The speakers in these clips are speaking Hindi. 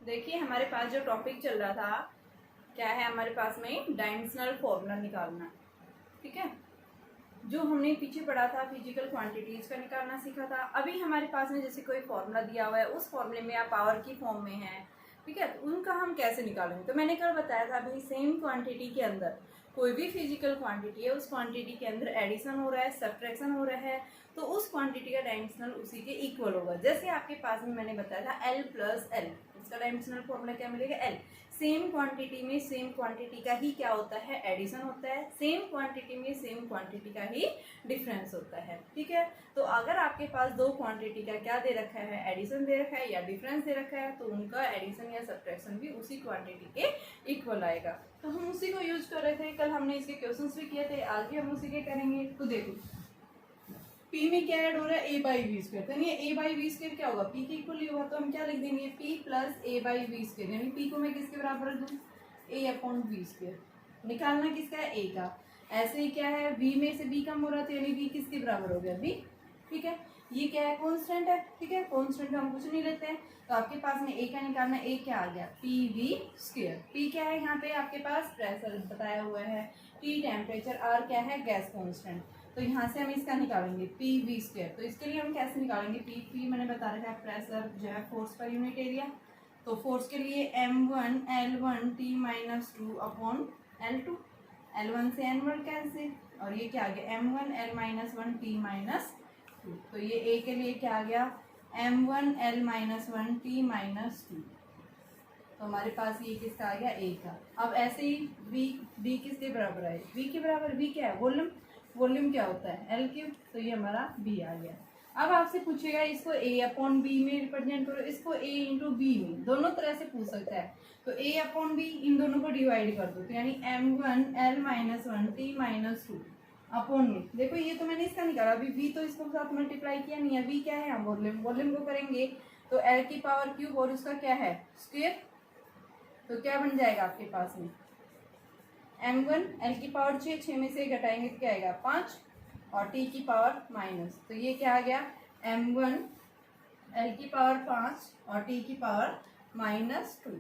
देखिए हमारे पास जो टॉपिक चल रहा था क्या है, हमारे पास में डायमेंशनल फॉर्मूला निकालना। ठीक है, जो हमने पीछे पढ़ा था फिजिकल क्वांटिटीज का निकालना सीखा था। अभी हमारे पास में जैसे कोई फॉर्मूला दिया हुआ है, उस फॉर्मूले में आप पावर की फॉर्म में है, ठीक है, तो उनका हम कैसे निकालेंगे। तो मैंने कल बताया था अभी सेम क्वांटिटी के अंदर कोई भी फिजिकल क्वांटिटी है, उस क्वांटिटी के अंदर एडिशन हो रहा है, सब्ट्रैक्शन हो रहा है, तो उस क्वांटिटी का डायमेंशनल उसी के इक्वल होगा। जैसे आपके पास में मैंने बताया था L प्लस एल, इसका डायमेंशनल फॉर्मूला क्या मिलेगा, L। सेम क्वांटिटी में सेम क्वांटिटी का ही क्या होता है, एडिशन होता है। सेम क्वांटिटी में सेम क्वांटिटी का ही डिफरेंस होता है। ठीक है, तो अगर आपके पास दो क्वांटिटी का क्या दे रखा है, एडिशन दे रखा है या डिफरेंस दे रखा है, तो उनका एडिशन या सब्ट्रैक्शन भी उसी क्वांटिटी के इक्वल आएगा। तो हम उसी को यूज कर रहे थे, कल हमने इसके क्वेश्चंस भी किए थे, आज भी हम उसी के करेंगे। तो देखो P में क्या ऐड हो रहा है, a बाई वी स्क्वायर, तो ये a बाई वी स्क्वायर क्या होगा, P के इक्वल ही होगा। तो हम क्या लिख देंगे, P plus a by V square, यानी P को मैं किसके बराबर रख दूँ, a अपॉन वी स्क्वायर। निकालना किसका है, a का। ऐसे ही क्या है, v में से b कम हो रहा था, यानी v किसके बराबर हो गया, b। ठीक है, ये क्या है, कॉन्स्टेंट है। ठीक है, कॉन्स्टेंट हम कुछ नहीं लेते हैं, तो आपके पास में a का निकालना, a क्या आ गया, पी वी स्क्वायर। p क्या है यहाँ पे आपके पास, प्रेशर बताया हुआ है, t टेम्परेचर, r क्या है, गैस कॉन्स्टेंट। तो यहाँ से हम इसका निकालेंगे पी वी स्क्वायर। तो इसके लिए हम कैसे निकालेंगे, पी मैंने बता रखा है प्रेशर जो है फोर्स पर यूनिट एरिया। तो फोर्स के लिए m1 L1 T minus 2 upon L2, L1 से N1 कैंसिल, और ये क्या आ गया, m1 L minus 1 T minus 2। तो ये a के लिए क्या आ गया, m1 L minus 1 T minus 2। तो हमारे पास ये किसका आ गया, a का। अब ऐसे ही v किसके बराबर है, v के बराबर, v क्या है, वॉल्यूम। वॉल्यूम क्या होता है, L क्यूब। तो ये हमारा b आ गया। अब आपसे पूछेगा इसको a अपॉन बी में रिप्रेजेंट करो, इसको a इंटू बी में, दोनों तरह से पूछ सकता है। तो a अपॉन बी, इन दोनों को डिवाइड कर दो, तो यानी m1 L minus 1 T minus 2 upon में, देखो ये तो मैंने इसका निकाला, अभी v तो इसको साथ मल्टीप्लाई किया नहीं है, v क्या है, हम वॉल्यूम, वॉल्यूम को करेंगे तो L की पावर क्यूब और उसका क्या है, स्क्वायर। तो क्या बन जाएगा आपके पास में, m1 L की पावर 6 में से घटाएंगे तो क्या आएगा, 5, और t की पावर माइनस, तो ये क्या आ गया, m1 L की पावर 5 और t की पावर माइनस 2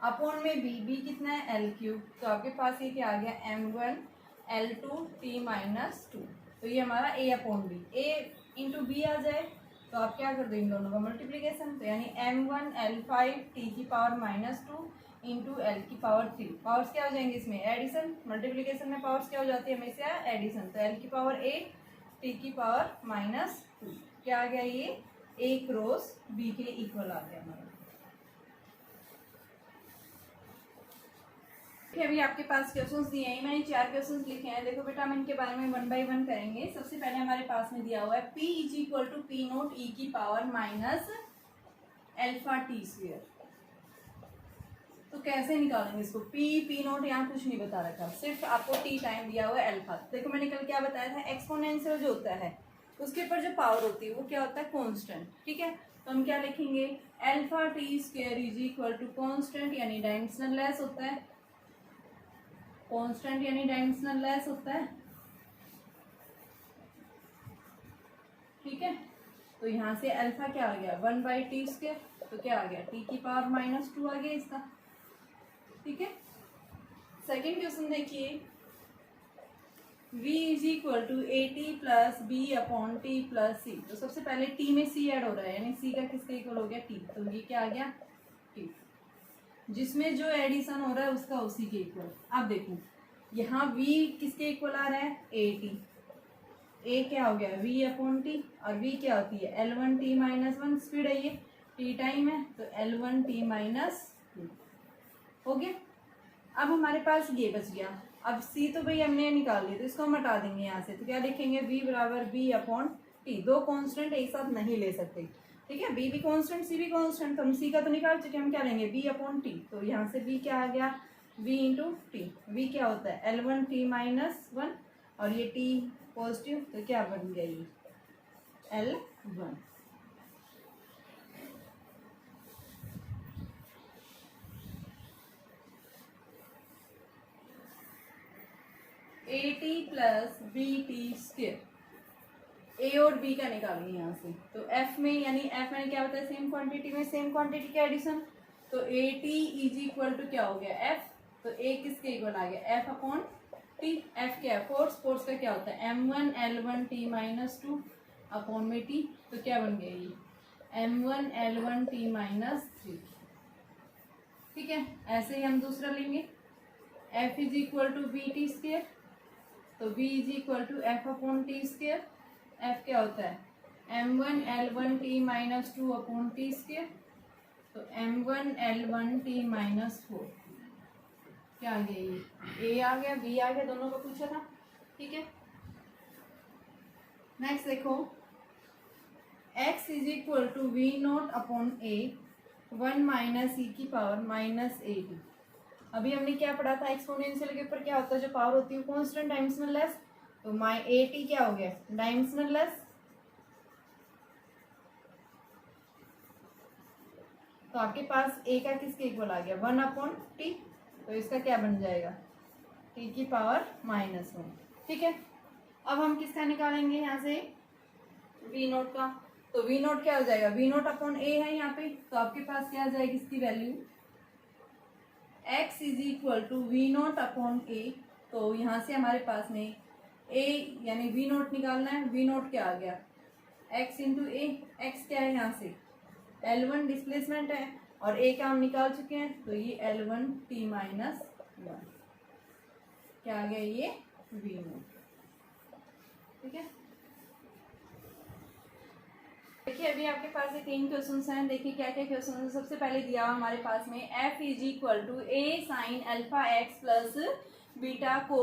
अपॉन में b कितना है, L क्यूब। तो आपके पास ये क्या आ गया, m1 L2 t माइनस 2। तो ये हमारा a upon B, a into B आ जाए तो आप क्या कर दो, इन दोनों का मल्टीप्लीकेशन, तो यानी m1 L5 t की पावर माइनस 2 इंटू एल की पावर 3। पावर्स क्या हो जाएंगे इसमें, एडिशन। मल्टीप्लीकेशन में पावर्स क्या हो जाती है हमेशा, एडिशन। तो एल की पावर 8 टी की पावर माइनस 2, क्या आ गया, ये a क्रॉस b के इक्वल आ गया हमारा। अभी आपके पास क्वेश्चंस दिए हैं, मैंने 4 क्वेश्चंस लिखे हैं। देखो बेटा हम इनके बारे में 1 बाय 1 करेंगे। सबसे पहले हमारे पास में दिया हुआ है p is equal to P naught E की power minus alpha T square. तो कैसे निकालेंगे इसको, पी नोट यहाँ कुछ नहीं बता रखा, सिर्फ आपको टी टाइम दिया हुआ है अल्फा। देखो मैंने कल क्या बताया था, एक्सपोनेंशियल जो होता है उसके ऊपर जो पावर होती है वो क्या होता है, कांस्टेंट। ठीक है, तो हम क्या लिखेंगे, alpha T square is equal to constant यानी डायमेंशनल लेस होता है, कांस्टेंट यानी डायमेंशनल लेस होता है। ठीक है, तो यहाँ से अल्फा क्या आ गया, 1 बाई टी स्क्वायर, तो क्या आ गया, टी की पावर माइनस 2 आ गया इसका। ठीक है, सेकेंड क्वेश्चन देखिए, v is equal to A T plus B upon T plus C. तो सबसे पहले t में c ऐड हो रहा है, यानी c का किसके इक्वल हो गया, t। तो ये क्या आ गया, t, जिसमें जो एडिशन हो रहा है उसका उसी के इक्वल। अब देखो यहाँ v किसके इक्वल आ रहा है, ए टी। a क्या हो गया, v अपॉन टी, और v क्या होती है, L1 t माइनस 1, स्पीड है ये, t टाइम है, तो L1 t माइनस 2 हो गया। अब हमारे पास ये बच गया, अब c तो भाई हमने निकाल लिया, तो इसको हम हटा देंगे यहाँ से। तो क्या लिखेंगे, v बराबर b अपॉन टी। दो कांस्टेंट एक साथ नहीं ले सकते। ठीक है, b भी कांस्टेंट c भी कांस्टेंट, तो हम c का तो निकाल चुके, हम क्या लेंगे, b अपॉन टी। तो यहाँ से b क्या आ गया, v इंटू टी। v क्या होता है, L1 t माइनस 1, और ये t पॉजिटिव, तो क्या बन गया ये L1। A T plus B T square, A और बी का निकालेंगे यहाँ से। तो एफ में, यानी एफ मैंने क्या बताया, सेम क्वांटिटी में सेम क्वांटिटी का एडिशन। तो A T is equal to क्या हो गया एफ, तो ए किसके इक्वल आ गया एफ अपॉन टी। एफ क्या है फोर्स, फोर्स का क्या होता है m1l1t-2 अपॉन में टी, तो क्या बन गया ये m1l1t-3। ठीक है, ऐसे ही हम दूसरा लेंगे f is equal to B T square, तो b is equal to F upon T square. f क्या होता है m1l1t-2 अपॉन टी स्क्र, तो m1l1t-4 क्या आ गया ये a आ गया b आ गया, दोनों को पूछा था। ठीक है, नेक्स्ट देखो x is equal to V naught upon A 1 minus E की पावर माइनस ए टी। अभी हमने क्या पढ़ा था एक्सपोनेंशियल के ऊपर क्या होता है जो पावर होती है कांस्टेंट डायमेंशनल लेस, तो माई ए टी क्या हो गया डायमेंशनल लेस, तो आपके पास a का किसके इक्वल आ गया 1 अपॉन टी, तो इसका क्या बन जाएगा t की पावर -1। ठीक है, अब हम किसका निकालेंगे यहाँ से v नोट का, तो v नोट क्या हो जाएगा v नोट अपॉन a है यहाँ पे, तो आपके पास क्या आ जाएगी इसकी value x is equal to V naught upon a, तो यहाँ से हमारे पास में a यानी v नोट निकालना है, v नोट क्या आ गया x इंटू ए, x क्या है यहाँ से L1 डिस्प्लेसमेंट है और a का हम निकाल चुके हैं, तो ये L1t-1 क्या आ गया ये v नोट। ठीक है, देखिए अभी आपके पास ये 3 क्वेश्चंस हैं, देखिए क्या क्या क्वेश्चन है। सबसे पहले दिया हुआ हमारे पास में f is equal to a sine alpha x plus beta को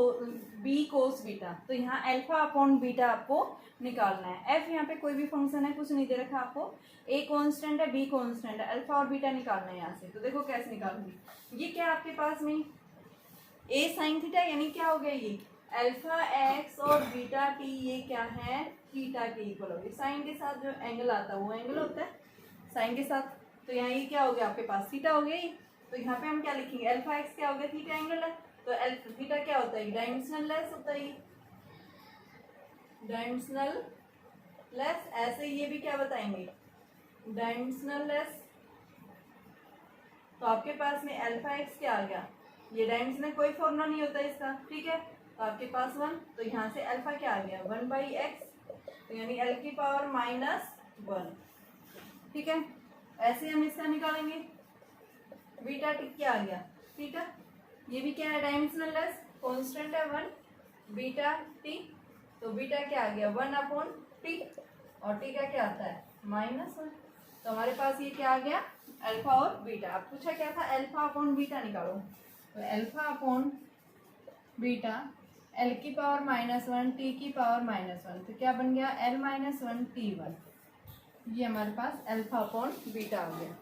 b कोस बीटा, तो यहाँ अल्फा अपॉन बीटा आपको निकालना है। f यहाँ पे कोई भी फंक्शन है, कुछ नहीं दे रखा आपको, a कांस्टेंट है b कांस्टेंट है, अल्फा और बीटा निकालना है यहाँ से। तो देखो कैसे निकालूंगी, ये क्या आपके पास में a साइन थीटा यानी क्या हो गया ये अल्फा x और बीटा t, ये क्या है थीटा के इक्वल हो गया। साइन के साथ जो एंगल आता है वो एंगल होता है साइन के साथ, तो यहाँ ये क्या हो गया आपके पास थीटा हो गया ये, तो यहाँ पे हम क्या लिखेंगे अल्फा x क्या हो गया थीटा एंगल है, तो थीटा क्या होता है डायमेंशनल लेस होता है डायमेंशनल लेस। ऐसे ये भी क्या बताएंगे डायमेंशनल लेस, तो आपके पास में अल्फा x क्या आ गया, ये डायमेंशनल कोई फॉर्मूला नहीं होता इसका। ठीक है, तो आपके पास 1, तो यहाँ से अल्फा क्या आ गया 1/x, तो यानी l की पावर -1। ठीक है, ऐसे हम इसका निकालेंगे बीटा टी क्या आ गया थीटा, ये भी क्या है डायमेंशनल लेस कांस्टेंट है 1 बीटा टी, तो बीटा क्या आ गया 1 अपॉन टी और टी का क्या आता है -1, तो हमारे पास ये क्या आ गया अल्फा और बीटा। अब पूछा क्या था अल्फा अपॉन बीटा निकालो, तो अल्फा अपॉन बीटा l की पावर -1 t की पावर -1, तो क्या बन गया l-1 t1, ये हमारे पास अल्फा अपॉन बीटा आ गया।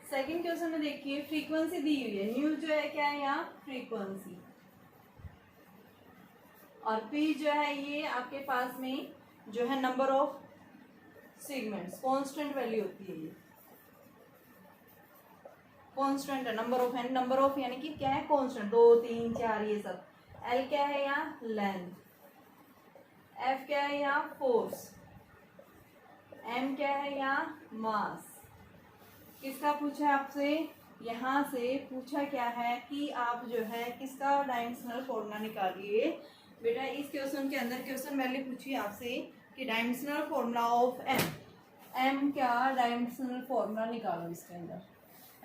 सेकंड क्वेश्चन में देखिए फ्रीक्वेंसी दी हुई है, न्यू जो है क्या है यहाँ फ्रीक्वेंसी, और p जो है ये आपके पास में जो है number of segments, constant value होती है, ये कांस्टेंट है नंबर ऑफ है, नंबर ऑफ यानी कि क्या है कांस्टेंट 2 3 4 ये सब। l क्या है यहाँ लेंथ, f क्या है यहाँ फोर्स, m क्या है यहाँ मास। किसका पूछा है आपसे, यहाँ से पूछा क्या है कि आप जो है किसका डायमेंशनल फॉर्मूला निकालिए। बेटा इस क्वेश्चन के अंदर क्वेश्चन पहले पूछिए आपसे कि डायमेंशनल फॉर्मूला ऑफ m क्या डायमेंशनल फॉर्मूला निकालो इसके अंदर,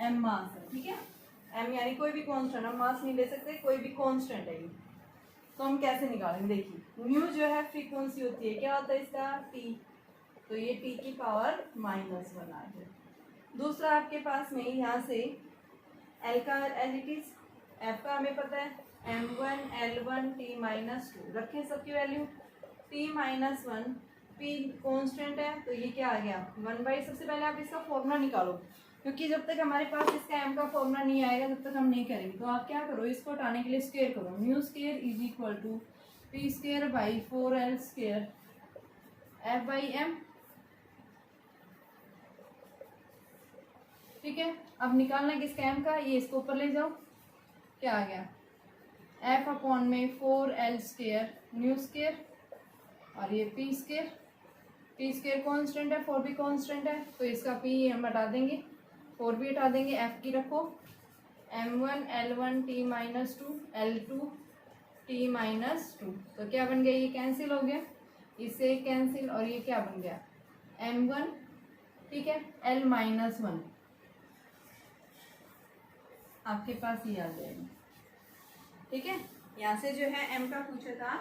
m मास है। ठीक है, m यानी कोई भी कांस्टेंट, हम मास नहीं ले सकते, कोई भी कांस्टेंट है ये, तो हम कैसे निकालेंगे देखिए न्यू जो है फ्रीक्वेंसी होती है क्या होता है इसका t, तो ये t की पावर -1 आ गया। दूसरा आपके पास में यहाँ से l का एज इट इज, f का हमें पता है m1 l1 t-2 रखें सबकी वैल्यू t-1 p कांस्टेंट है, तो ये क्या आ गया 1/। सबसे पहले आप इसका फॉर्मूला निकालो, क्योंकि जब तक हमारे पास इसका m का फॉर्मूला नहीं आएगा तब तक हम नहीं करेंगे। तो आप क्या करो इसको हटाने के लिए स्क्वायर करो, nu square is equal to p square by 4l square f/m। ठीक है, अब निकालना किसका m का, ये इसको ऊपर ले जाओ, क्या आ गया f अपॉन में 4l स्क्वायर न्यू स्क्वायर और ये p square T square constant है, 4 भी कॉन्स्टेंट है, तो इसका पी हम हटा देंगे, 4 भी हटा देंगे, एफ की रखो m1 L1 t minus two L2 t minus two, तो क्या बन गया, ये कैंसिल हो गया, इससे कैंसिल, और ये क्या बन गया m1, ठीक है, L माइनस 1, आपके पास ये आ जाएगा, ठीक है। यहाँ से जो है m का पूछा था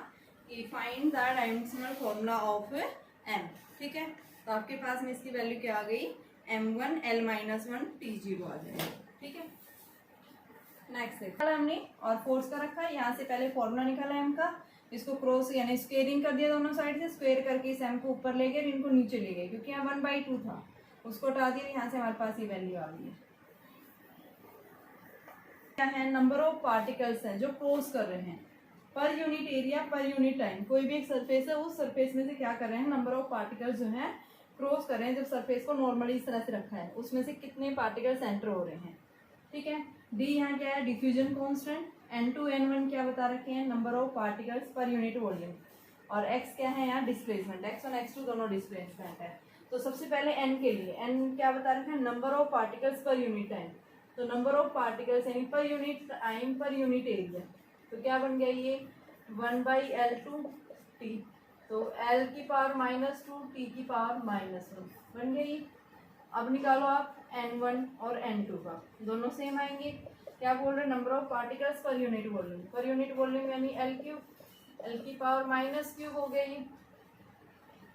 कि find the dimensional formula of m, ठीक है, तो आपके पास में इसकी वैल्यू क्या आ गई, m1 L माइनस 1 t0 आ जाएगा, ठीक है। नेक्स्ट है हमने और फोर्स का रखा है, यहाँ से पहले फॉर्मूला निकाला m का, इसको क्रॉस यानी स्क्वेयरिंग कर दिया दोनों साइड से, स्क्वेयर करके इस m को ऊपर ले गए, इनको नीचे ले गए, क्योंकि यहाँ 1/2 था, उसको हटा दिया, यहाँ से हमारे पास ये वैल्यू आ गई है। क्या है, नंबर ऑफ पार्टिकल्स हैं जो क्रॉस कर रहे हैं per unit area per unit time, कोई भी एक सरफेस है, उस सरफेस में से क्या कर रहे हैं, नंबर ऑफ पार्टिकल्स जो है क्रॉस कर रहे हैं, जब सरफेस को नॉर्मली इस तरह से रखा है, उसमें से कितने पार्टिकल्स एंटर हो रहे हैं, ठीक है। डी यहाँ क्या है, डिफ्यूजन कांस्टेंट, n2 n1 क्या बता रखे हैं, number of particles per unit volume, और x क्या है यहाँ डिस्प्लेसमेंट, x1 x2 दोनों डिस्प्लेसमेंट है। तो सबसे पहले n के लिए n क्या बता रखे हैं, number of particles per unit time, तो नंबर ऑफ पार्टिकल्स यानी per unit time per unit area, तो क्या बन गया ये 1/L2 t, तो L की पावर -2 t की पावर -1 बन गई। अब निकालो आप n1 और n2 का, दोनों सेम आएंगे, क्या बोल रहे हैं, number of particles per unit volume, per unit volume यानी L की पावर -3 हो गई।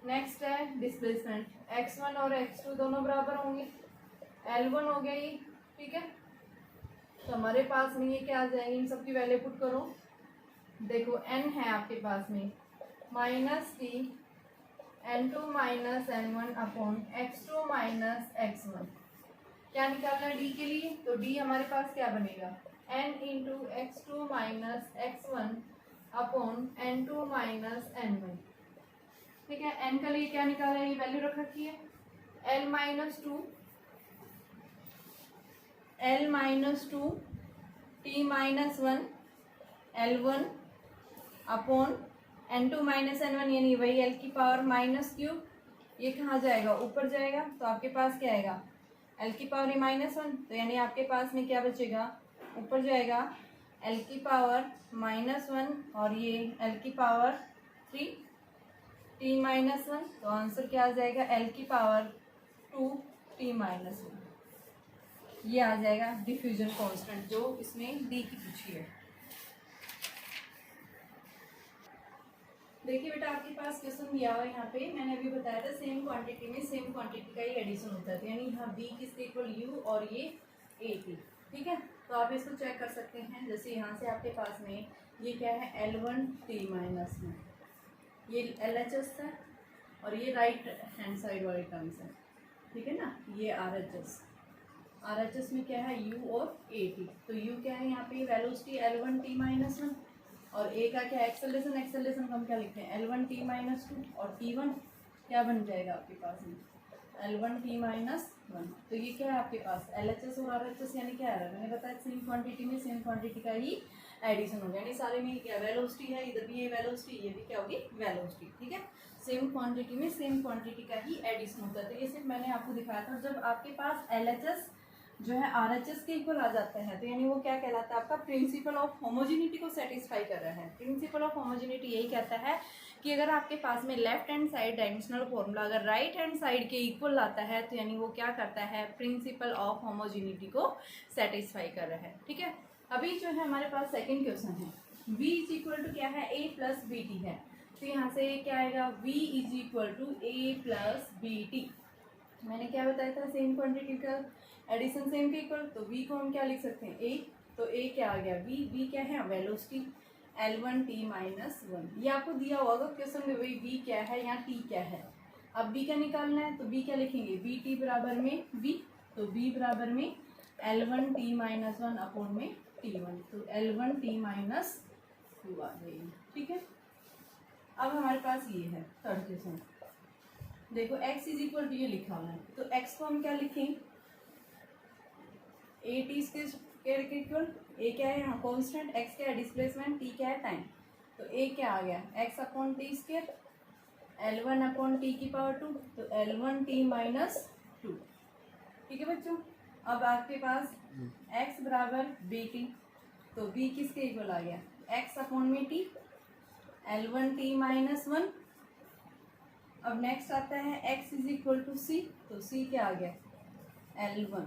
नेक्स्ट है डिस्प्लेसमेंट, x1 और x2 दोनों बराबर होंगे, L1 हो गई, ठीक है। तो हमारे पास में ये क्या आ जाएंगे, इन सबकी वैल्यू पुट करो, देखो n है आपके पास में -t n2 minus n1 upon x2 minus x1, क्या निकालना है d के लिए, तो d हमारे पास क्या बनेगा, n into x2 minus x1 upon n2 minus n1, ठीक है। n के लिए क्या निकाला है, ये वैल्यू रख रखी है, L माइनस टू t माइनस 1 L1 upon n2 minus n1, यानी वही L की पावर -3, ये कहाँ जाएगा, ऊपर जाएगा, तो आपके पास क्या आएगा, L की पावर -1, तो यानी आपके पास में क्या बचेगा, ऊपर जाएगा L की पावर -1 और ये L की पावर 3 t माइनस 1, तो आंसर क्या आ जाएगा, L की पावर 2 t माइनस 1, ये आ जाएगा डिफ्यूजन कांस्टेंट जो इसमें डी की पूछी है। देखिए बेटा आपके पास क्वेश्चन दिया हुआ है, यहाँ पे मैंने अभी बताया था सेम क्वांटिटी में सेम क्वांटिटी का ही एडिशन होता है, यानी यहाँ बी किसके इक्वल यू और ये ए की, ठीक है। तो आप इसको चेक कर सकते हैं, जैसे यहाँ से आपके पास में ये क्या है L1 t माइनस में, ये LHS है और ये राइट हैंड साइड वाले टर्म्स है, ठीक है ना, ये RHS में क्या है u और AT, तो u क्या है यहाँ पे वेलोसिटी L1 t माइनस 1 और a का क्या एक्सेलरेशन हम क्या लिखते हैं L1 t माइनस 2 और T1 क्या बन जाएगा आपके पास में L1 t माइनस 1, तो ये क्या है आपके पास LHS और RHS, यानी क्या है, मैंने बताया सेम क्वांटिटी में सेम क्वांटिटी का ही एडिशन हो गया, यानी सारे में क्या वेलोसिटी है, इधर भी ये वेलोसिटी, ये भी क्या होगी वेलोसिटी, ठीक है। सेम क्वांटिटी में सेम क्वांटिटी का ही एडिशन होता है, तो ये सिर्फ मैंने आपको दिखाया था। जब आपके पास LHS जो है RHS के इक्वल आ जाता है, तो यानी वो क्या कहलाता है, आपका प्रिंसिपल ऑफ होमोजेनिटी को सेटिस्फाई कर रहा है। प्रिंसिपल ऑफ होमोजेनिटी यही कहता है कि अगर आपके पास में left hand side dimensional formula अगर राइट हैंड साइड के इक्वल आता है, तो यानी वो क्या करता है, प्रिंसिपल ऑफ होमोजेनिटी को सेटिस्फाई कर रहा है, ठीक है। अभी जो है हमारे पास सेकेंड क्वेश्चन है, v इज इक्वल टू क्या है, a प्लस बी टी है, तो यहाँ से क्या आएगा, v is equal to a plus B T, मैंने क्या बताया था सेम क्वांटिटी का एडिशन सेम के इक्वल, तो v को हम क्या लिख सकते हैं a, तो a क्या आ गया v क्या है वेलोसिटी L1 t माइनस 1, ये आपको दिया होगा क्वेश्चन में, वही v क्या है यहाँ t क्या है। अब b क्या निकालना है, तो b क्या लिखेंगे, b t बराबर में v, तो b बराबर में L1 t माइनस 1 अपॉन में T1, तो L1 t माइनस 2 आ जाएगी, ठीक है। अब हमारे पास ये है थर्ड क्वेश्चन, देखो x इज इक्वल टू ये लिखा हुआ है, तो x को हम क्या लिखें, ए टी स्क्वायर के इक्वल, ए क्या है यहाँ कॉन्स्टेंट, x क्या है डिस्प्लेसमेंट, t क्या है टाइम, तो a क्या आ गया x upon T square L1 upon T की पावर 2, तो L1 t माइनस 2। ठीक है बच्चों, अब आपके पास x बराबर bt, तो b किसके इक्वल आ गया, x अपॉन में t, L1 t माइनस 1। अब नेक्स्ट आता है x is equal to c, तो c क्या आ गया, L1।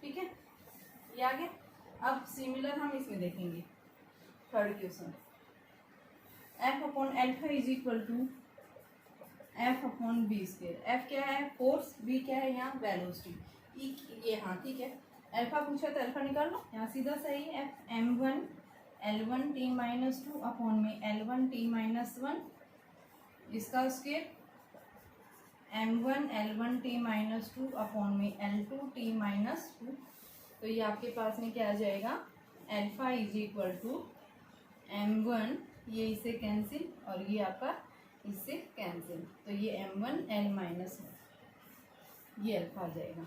ठीक है, ये आ गया। अब सिमिलर हम इसमें देखेंगे third question, f upon alpha is equal to F upon B square. F क्या है, फोर्स, बी क्या है यहाँ वेलोसिटी, ई ये, हाँ ठीक है। अल्फा पूछा तो अल्फा निकाल लो, यहाँ सीधा सही है। F m1 L1 t minus 2 upon में L1 t माइनस 1, इसका square m1 L1 t minus 2 upon में L2 t माइनस 2। तो ये आपके पास में क्या आ जाएगा, alpha is equal to m1, ये इसे कैंसिल और ये आपका इससे कैंसिल, तो ये m1 L माइनस 1, ये अल्फा आ जाएगा।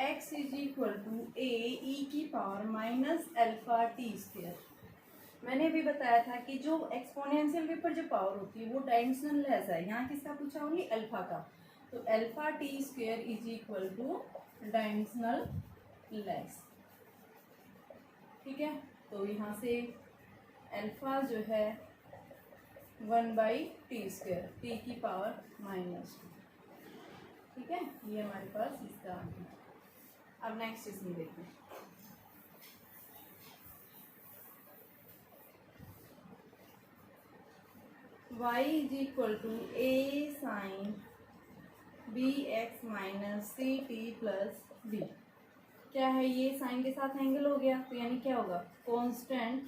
x इज इक्वल टू ए ई की power minus alpha T square. मैंने भी बताया था कि जो एक्सपोनेंशियल के ऊपर जो पावर होती है वो डायमेंशनल लेस है, यहाँ किसका पूछा होगी, अल्फा का, तो alpha T square is equal two dimensional less. ठीक है, तो यहाँ से अल्फा जो है 1/t स्क्वायर, टी की पावर माइनस 2। ठीक है, ये हमारे पास इसका आ गया। अब नेक्स्ट इसमें देखते हैं, y is equal to A sine B X minus C T plus B. क्या है, ये साइन के साथ एंगल हो गया, तो यानी क्या होगा, constant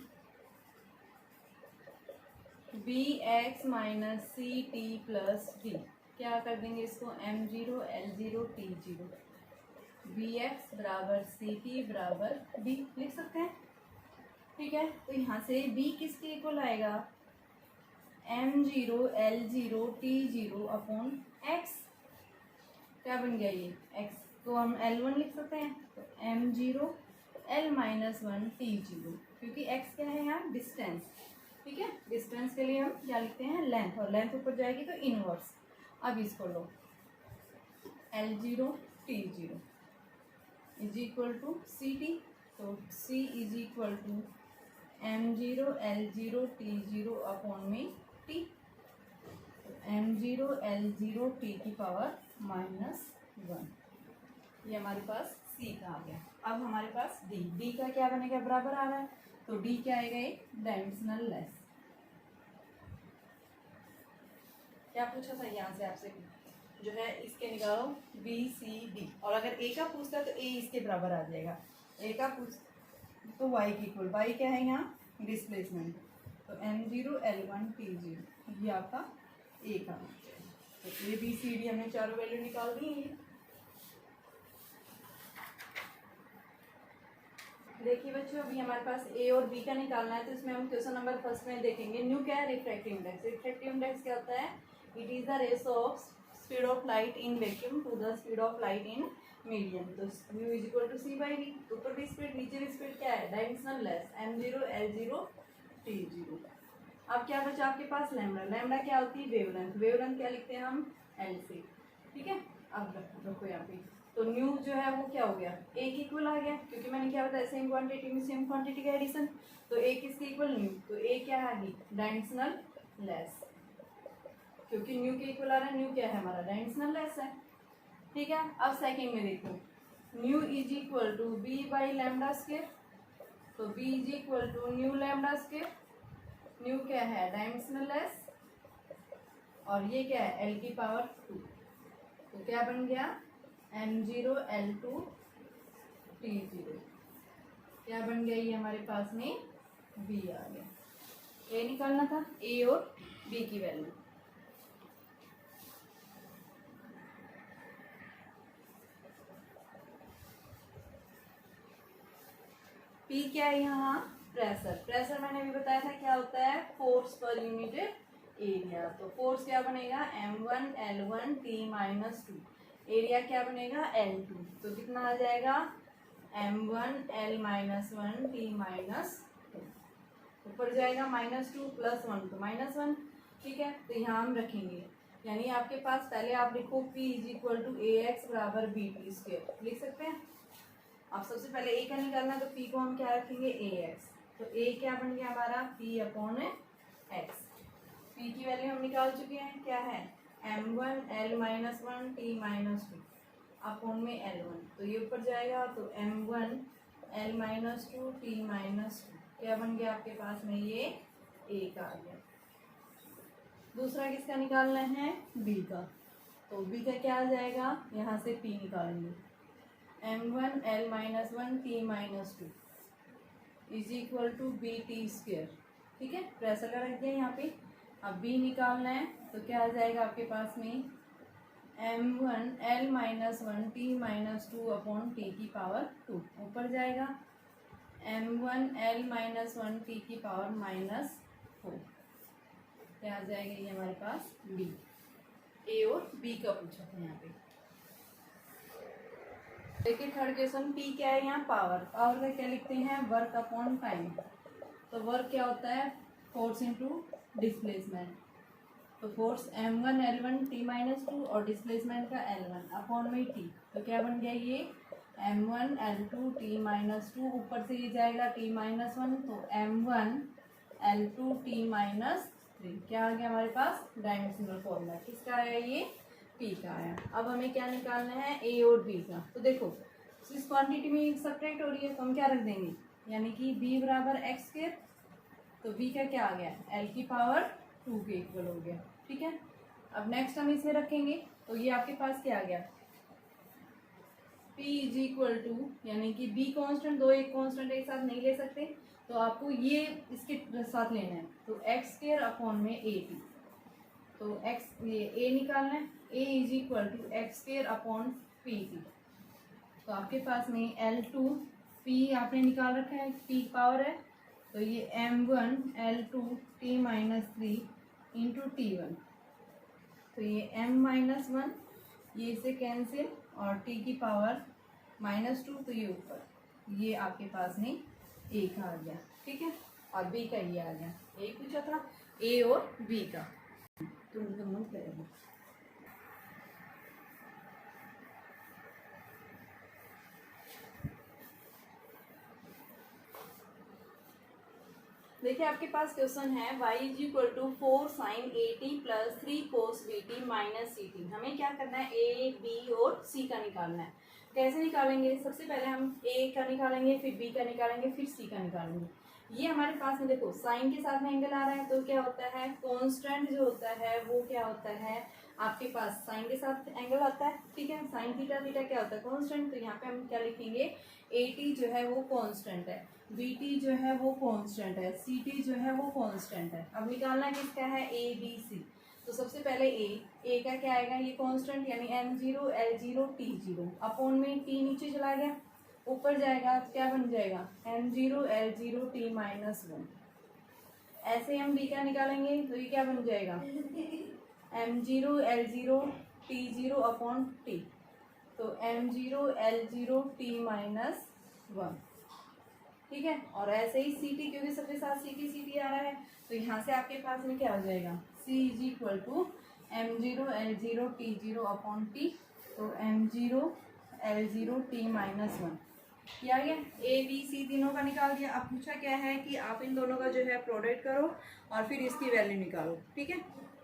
B X minus C T plus B. क्या कर देंगे इसको, m0 L0 T0, B x बराबर सी टी बराबर बी लिख सकते हैं। ठीक है, तो यहाँ से b किसके इक्वल आएगा, m0 L0 T0 upon x। क्या बन गया, ये x को हम L1 लिख सकते हैं, तो m0 L माइनस 1 T0, क्योंकि x क्या है यहाँ, डिस्टेंस। ठीक है, डिस्टेंस के लिए हम क्या लिखते हैं, लेंथ, और लेंथ ऊपर जाएगी तो इनवर्स। अब इसको लो, L0 T0 is equal to C T, तो c is equal to m0 L0 T0 upon में t, तो m0 L0 t की पावर माइनस 1। ये हमारे पास c का आ गया। अब हमारे पास d का क्या बनेगा, बराबर आ रहा है, तो d क्या आएगा, एक डायमेंशनल लेस। क्या पूछा था यहाँ से आपसे, जो है इसके निकालो बी सी डी, और अगर a का पूछता है तो a इसके बराबर आ जाएगा, a का पूछ तो y की इक्वल, y क्या है यहाँ, डिस्प्लेसमेंट, तो m0 L1 T0, ये आपका a का। तो a b c d हमने चारों वैल्यू निकाल दी है। देखिए बच्चों, अभी हमारे पास a और b का निकालना है, तो इसमें हम क्वेश्चन नंबर फर्स्ट में देखेंगे। न्यू क्या है, रिफ्रैक्टिव इंडेक्स। रिफ्रैक्टिव इंडेक्स क्या होता है, it is the ratio of speed of light in vacuum to the speed of light in medium. तो mu is equal to c/d। ऊपर भी स्पीड, नीचे भी स्पीड, क्या है, dimensional less, m0 L0 T0। अब क्या बचा आपके पास, लैम्डा। लैम्डा क्या होती है, वेवलेंथ। वेवलेंथ क्या लिखते हैं हम, L से। ठीक है, अब रखो यहाँ पे, तो न्यू जो है वो क्या हो गया, ए की इक्वल आ गया, क्योंकि मैंने क्या बताया, सेम क्वांटिटी में सेम क्वांटिटी का एडिशन, तो ए किसके इक्वल, न्यू, तो ए क्या है, डायमेंशनल लेस, क्योंकि न्यू के इक्वल आ रहा है। न्यू क्या है हमारा, डायमेंशनल लेस है। ठीक है, अब सेकंड में देखो, nu is equal to B by lambda square, तो B is equal to nu lambda square. Nu क्या है, डायमेंशनल लेस, और ये क्या है, एल की पावर 2, तो क्या बन गया, m0 L2 T0। क्या बन गया, ये हमारे पास में b आ गया। ये निकालना था, a और b की वैल्यू। p क्या है यहाँ, प्रेशर। प्रेशर मैंने भी बताया था क्या होता है, फोर्स पर यूनिट एरिया। तो फोर्स क्या बनेगा, m1 L1 T minus 2, area क्या बनेगा, L2, तो कितना आ जाएगा, m1 L minus 1 T minus 2। ऊपर जाएगा -2 + 1 तो -1, ठीक है। तो यहाँ हम रखेंगे, यानी आपके पास पहले आप लिखो P = AX = BT², लिख सकते हैं। अब सबसे पहले A का निकालना, तो P को हम क्या रखेंगे AX, तो A क्या बन गया हमारा P/X। P की वैल्यू हम निकाल चुके हैं, क्या है m1 l-1 t-2 अपॉन में l1, तो ये ऊपर जाएगा तो m1 l-2 t-2 क्या बन गया आपके पास में, ये A का आ गया। दूसरा किसका निकालना है, B का, तो B का क्या आ जाएगा, यहाँ से P निकालेंगे, m1 l-1 t-2 = BT², ठीक है। तो ऐसा कर रख दिया यहाँ पे। अब B निकालना है, तो क्या आ जाएगा आपके पास में m1 l-1 t-2 upon t⁻², ऊपर जाएगा m1 l-1 t⁻⁻4, क्या आ जाएगा ये हमारे पास B। A और B का पूछा था यहाँ पे। देखिए थर्ड क्वेश्चन, P क्या है यहाँ, पावर का क्या लिखते हैं, वर्क अपॉन टाइम। तो वर्क क्या होता है, फोर्स इनटू डिस्प्लेसमेंट, तो फोर्स m1 l1 t-2 और डिस्प्लेसमेंट का l1 अपॉन में t, तो क्या बन गया ये m1 l2 t-2, ऊपर से ये जाएगा t-1, तो m1 l2 t-3, क्या आ गया हमारे पास, डायमेंशनल फॉर्मूला किसका आया, ये P का आया। अब हमें क्या निकालना है, A और B का। तो देखो इस क्वांटिटी में सब्ट्रैक्ट हो रही है, तो हम क्या रख देंगे, यानी कि B = x², तो B का क्या आ गया, l⁻² के इक्वल हो गया, ठीक है। अब नेक्स्ट हम इसमें रखेंगे, तो ये आपके पास क्या आ गया, P = यानी कि B कांस्टेंट, दो एक कांस्टेंट एक साथ नहीं ले सकते, तो आपको ये इसके साथ लेना है, तो x² अपॉन में AT, तो x ये A निकालना है, A = x² अपॉन PT, तो आपके पास में L2 P आपने निकाल रखा है, P पावर है, तो ये m1 l2 t-3 into t1, तो ये m-1 ये इसे कैंसिल और t⁻², तो ये ऊपर, ये आपके पास में A का आ गया, ठीक है। और B का ये आ गया, A पूछा था, A और B का, तो दोनों करेंगे। देखिए आपके पास क्वेश्चन है y = 4 sin AT + 3 cos BT - CT। हमें क्या करना है, A, B और C का निकालना है। कैसे निकालेंगे, सबसे पहले हम A का निकालेंगे, फिर B का निकालेंगे, फिर C का निकालेंगे। ये हमारे पास में देखो साइन के साथ में एंगल आ रहा है, तो क्या होता है, कांस्टेंट जो होता है वो क्या होता है आपके पास, साइन के साथ एंगल आता है, ठीक है। साइन थीटा क्या होता है, कांस्टेंट, तो यहाँ पे हम क्या लिखेंगे, AT जो है वो कांस्टेंट है, BT जो है वो कांस्टेंट है, CT जो है वो कांस्टेंट है। अब निकालना किसका है, ABC। तो सबसे पहले A का क्या आएगा, ये कांस्टेंट यानी m0 l0 t0 अपॉन में t नीचे चला गया, ऊपर जाएगा तो क्या बन जाएगा m0 l0 t-1। ऐसे हम B का निकालेंगे, तो ये क्या बन जाएगा m0 l0 t0 upon t, तो m0 l0 t-1, ठीक है। और ऐसे ही CT, क्योंकि सबके साथ CT आ रहा है, तो यहाँ से आपके पास में क्या हो जाएगा, C = m0 l0 t0 upon t, तो m0 l0 t-1, किया गया। A B C तीनों का निकाल दिया। अब पूछा क्या है कि आप इन दोनों का जो है प्रोडक्ट करो और फिर इसकी वैल्यू निकालो, ठीक है,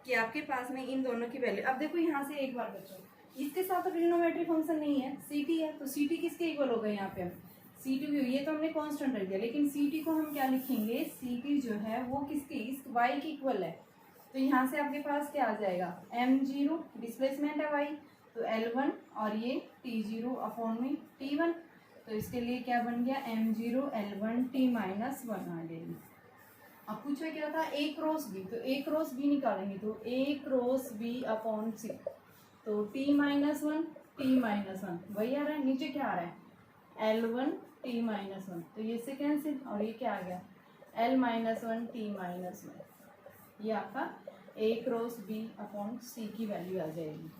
कि आपके पास में इन दोनों की वैल्यू। अब देखो यहाँ से एक बार बच्चों, इसके साथ तो ट्रिग्नोमेट्री फंक्शन नहीं है, CT है, तो CT किसके इक्वल होगा, यहाँ पे हम CT, ये तो हमने कांस्टेंट रख दिया, लेकिन CT को हम क्या लिखेंगे, CT जो है वो किसकी, इस y की इक्वल है, तो यहाँ से आपके पास क्या आ जाएगा, m0 डिस्प्लेसमेंट है y, तो l1 और ये t0 अपॉन में t1, तो इसके लिए क्या बन गया m0 l1 t-1 आ गई। अब पूछा क्या था, A क्रॉस B, तो A क्रॉस B निकालेंगे, तो A cross B upon C, तो t-1 t-1 वही आ रहा है, नीचे क्या आ रहा है l1 t-1, तो ये से कैंसिल, और ये क्या आ गया l-1 t-1, ये आपका A cross B upon C की वैल्यू आ जाएगी।